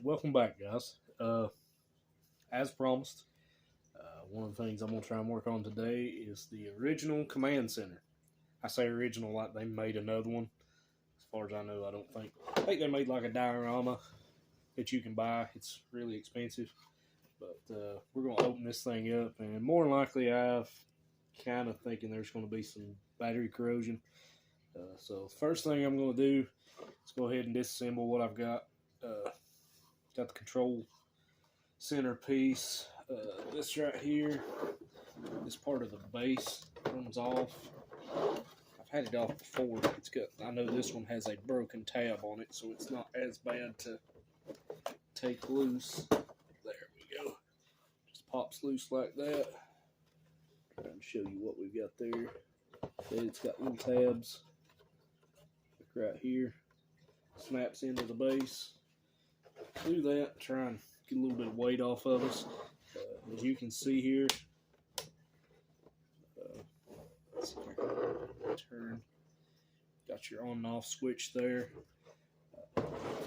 welcome back, guys. As promised, one of the things I'm going to try and work on today is the original command center. I say original like they made another one. As far as I know, I think they made like a diorama that you can buy. It's really expensive. But we're going to open this thing up, and more than likely I've kind of thinking there's going to be some battery corrosion. So the first thing I'm going to do is go ahead and disassemble what I've got. Got the control center piece. This right here, this part of the base comes off. I've had it off before. I know this one has a broken tab on it, so it's not as bad to take loose. There we go. Just pops loose like that. Trying to show you what we've got there. It's got little tabs like right here. Snaps into the base. Do that, try and get a little bit of weight off of us. As you can see here, let's see if I can turn. Got your on and off switch there. If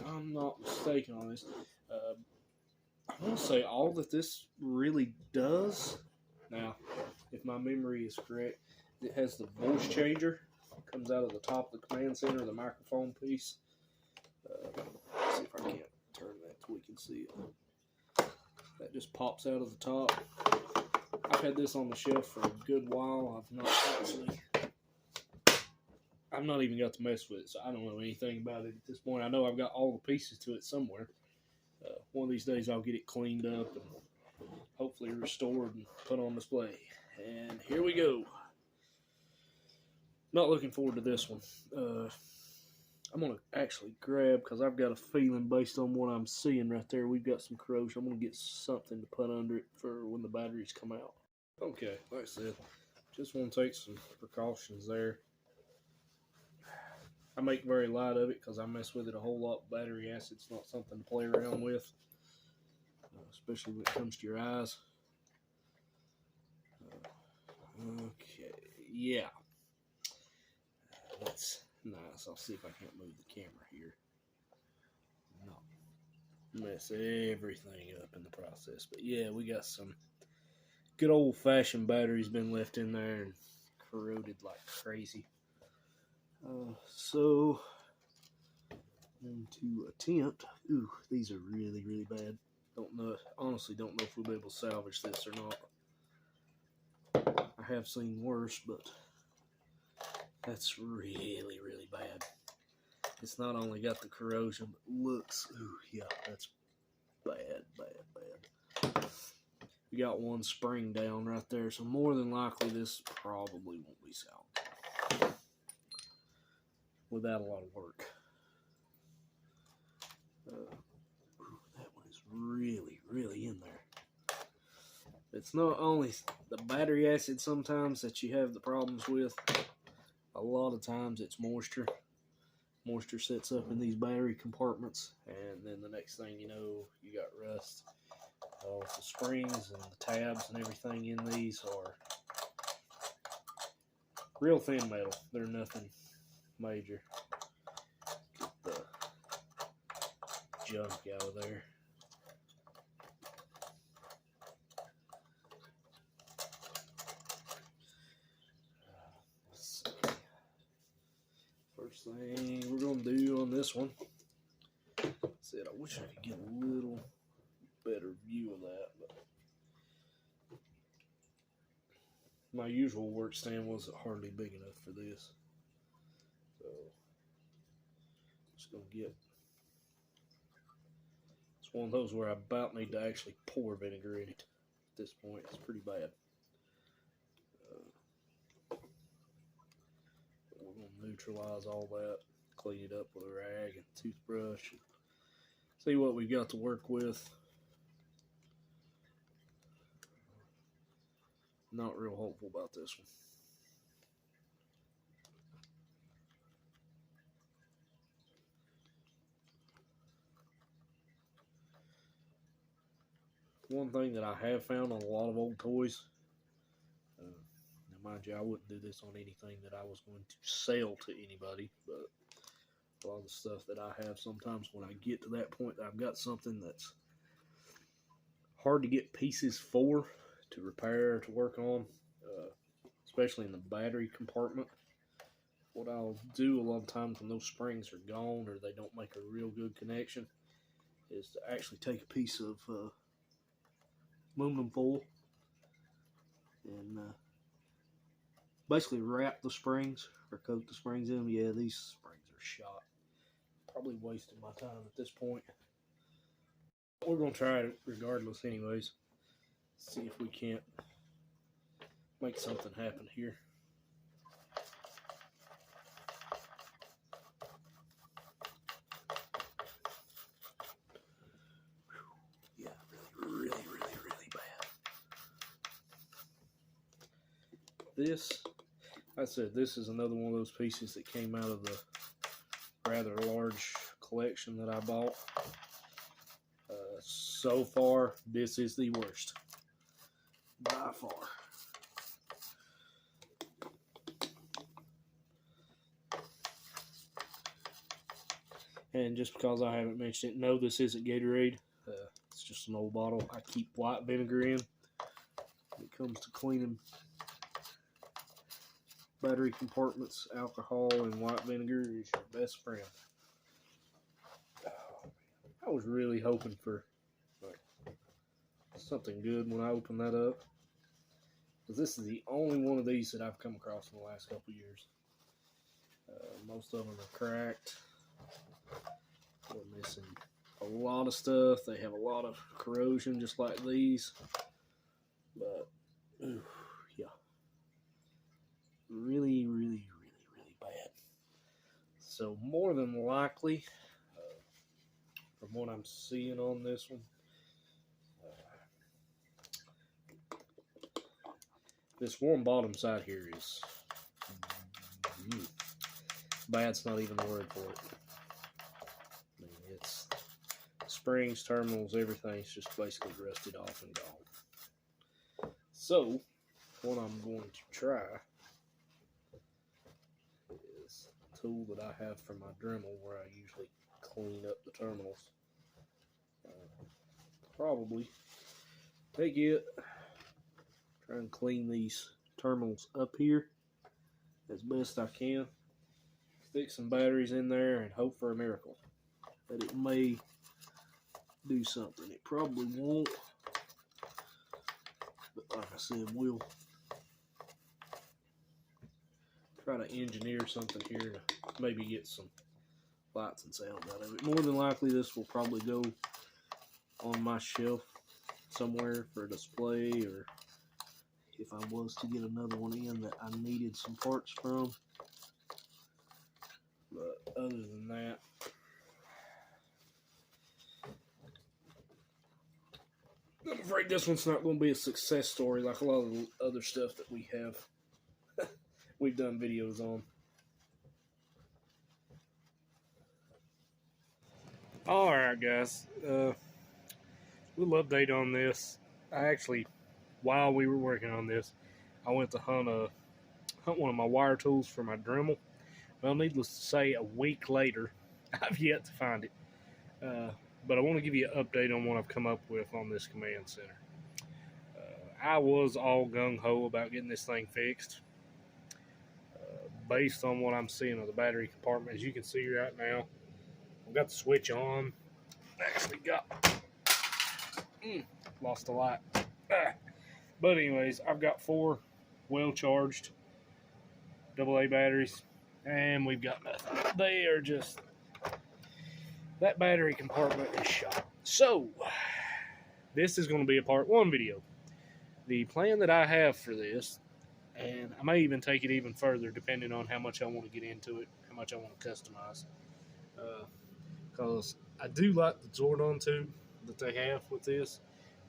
I'm not mistaken on this, I want to say all that this really does. Now, if my memory is correct, it has the voice changer. It comes out of the top of the command center, the microphone piece. Let's see if I can't turn that so we can see it. That just pops out of the top. I've had this on the shelf for a good while. I've not even got to mess with it, so I don't know anything about it at this point. I know I've got all the pieces to it somewhere. One of these days I'll get it cleaned up and hopefully restored and put on display. And here we go. Not looking forward to this one. I'm going to actually grab, because I've got a feeling based on what I'm seeing right there, we've got some corrosion. I'm going to get something to put under it for when the batteries come out. Okay, like I said, just want to take some precautions there. I make very light of it because I mess with it a whole lot. Battery acid's not something to play around with, especially when it comes to your eyes. Okay, yeah. That's nice. I'll see if I can't move the camera here. No. Mess everything up in the process. But yeah, we got some good old-fashioned batteries been left in there and corroded like crazy. So, going to attempt. Ooh, these are really, really bad. Don't know. Honestly, don't know if we'll be able to salvage this or not. I have seen worse, but that's really, really bad. It's not only got the corrosion, but looks, ooh, yeah, that's bad, bad, bad. We got one spring down right there, so more than likely this probably won't be salvageable without a lot of work. That one is really, really in there. It's not only the battery acid sometimes that you have the problems with. A lot of times it's moisture. Moisture sets up in these battery compartments, and then the next thing you know, you got rust. The springs and the tabs and everything in these are real thin metal. They're nothing major. Get the junk out of there. First thing we're going to do on this one, I wish I could get a little better view of that, but my usual work stand wasn't hardly big enough for this. So, just going to get, it's one of those where I about need to actually pour vinegar in it at this point. It's pretty bad. We're going to neutralize all that, clean it up with a rag and toothbrush, and see what we've got to work with. Not real hopeful about this one. One thing that I have found on a lot of old toys, now mind you, I wouldn't do this on anything that I was going to sell to anybody, but a lot lot of the stuff that I have. Sometimes when I get to that point, I've got something that's hard to get pieces for, to repair, to work on, especially in the battery compartment. What I'll do a lot of times when those springs are gone or they don't make a real good connection is to actually take a piece of aluminum foil and basically wrap the springs or coat the springs in them. Yeah, these springs are shot. Probably wasting my time at this point. But we're going to try it regardless anyways. See if we can't make something happen here. Yeah, really bad. This, I said, this is another one of those pieces that came out of the rather large collection that I bought. So far, this is the worst by far. And just because I haven't mentioned it, no, this isn't Gatorade. It's just an old bottle. I keep white vinegar in. When it comes to cleaning battery compartments, alcohol and white vinegar is your best friend. I was really hoping for something good when I opened that up, because this is the only one of these that I've come across in the last couple years. Most of them are cracked. We're missing a lot of stuff. They have a lot of corrosion just like these, but yeah, really bad. So more than likely, from what I'm seeing on this one, this warm bottom side here is bad's not even the word for it. I mean, it's springs, terminals, everything's just basically rusted off and gone. So, what I'm going to try is the tool that I have for my Dremel, where I usually clean up the terminals. Probably take it, try and clean these terminals up here as best I can. Stick some batteries in there and hope for a miracle that it may do something. It probably won't, but like I said, we'll try to engineer something here to maybe get some lights and sound out of it. More than likely, this will probably go on my shelf somewhere for a display, or if I was to get another one in that I needed some parts from. But other than that, I'm afraid this one's not going to be a success story like a lot of the other stuff that we have. We've done videos on. Alright guys, little update on this. I actually, while we were working on this, I went to hunt one of my wire tools for my Dremel. Well, needless to say, a week later, I've yet to find it. But I want to give you an update on what I've come up with on this command center. I was all gung-ho about getting this thing fixed. Based on what I'm seeing of the battery compartment, as you can see right now, I've got the switch on. Actually got lost a light. But anyways, I've got 4 well-charged AA batteries, and we've got nothing. They are just, that battery compartment is shot. So this is going to be a part 1 video. The plan that I have for this, and I may even take it even further depending on how much I want to get into it, how much I want to customize. Because I do like the Zordon tube that they have with this.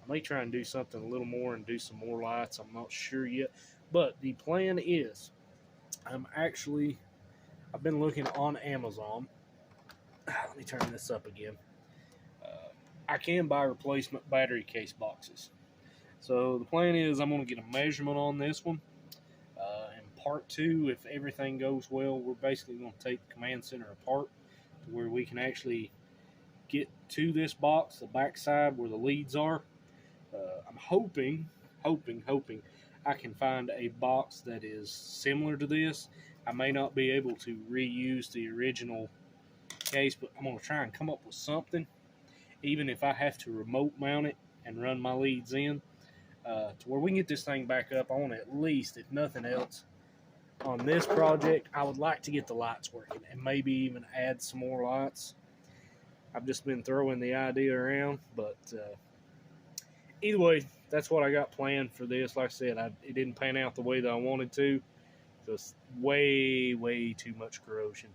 I may try and do something a little more and do some more lights. I'm not sure yet. But the plan is, I've been looking on Amazon. Let me turn this up again. I can buy replacement battery case boxes. So the plan is I'm going to get a measurement on this one. In part 2, if everything goes well, we're basically going to take the command center apart to where we can actually get to this box, the backside where the leads are. I'm hoping I can find a box that is similar to this. I may not be able to reuse the original case, but I'm going to try and come up with something, even if I have to remote mount it and run my leads in, to where we can get this thing back up. I want to, at least, if nothing else, on this project, I would like to get the lights working and maybe even add some more lights. I've just been throwing the idea around, but either way, that's what I got planned for this. Like I said, it didn't pan out the way that I wanted to. Just way too much corrosion.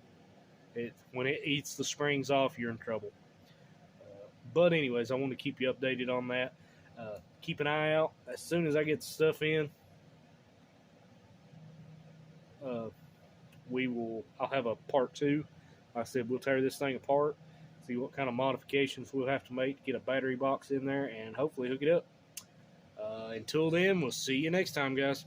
When it eats the springs off, you're in trouble. But anyways, I want to keep you updated on that. Keep an eye out. As soon as I get the stuff in, I'll have a part 2. Like I said, we'll tear this thing apart, see what kind of modifications we'll have to make to get a battery box in there, and hopefully hook it up. Until then, we'll see you next time, guys.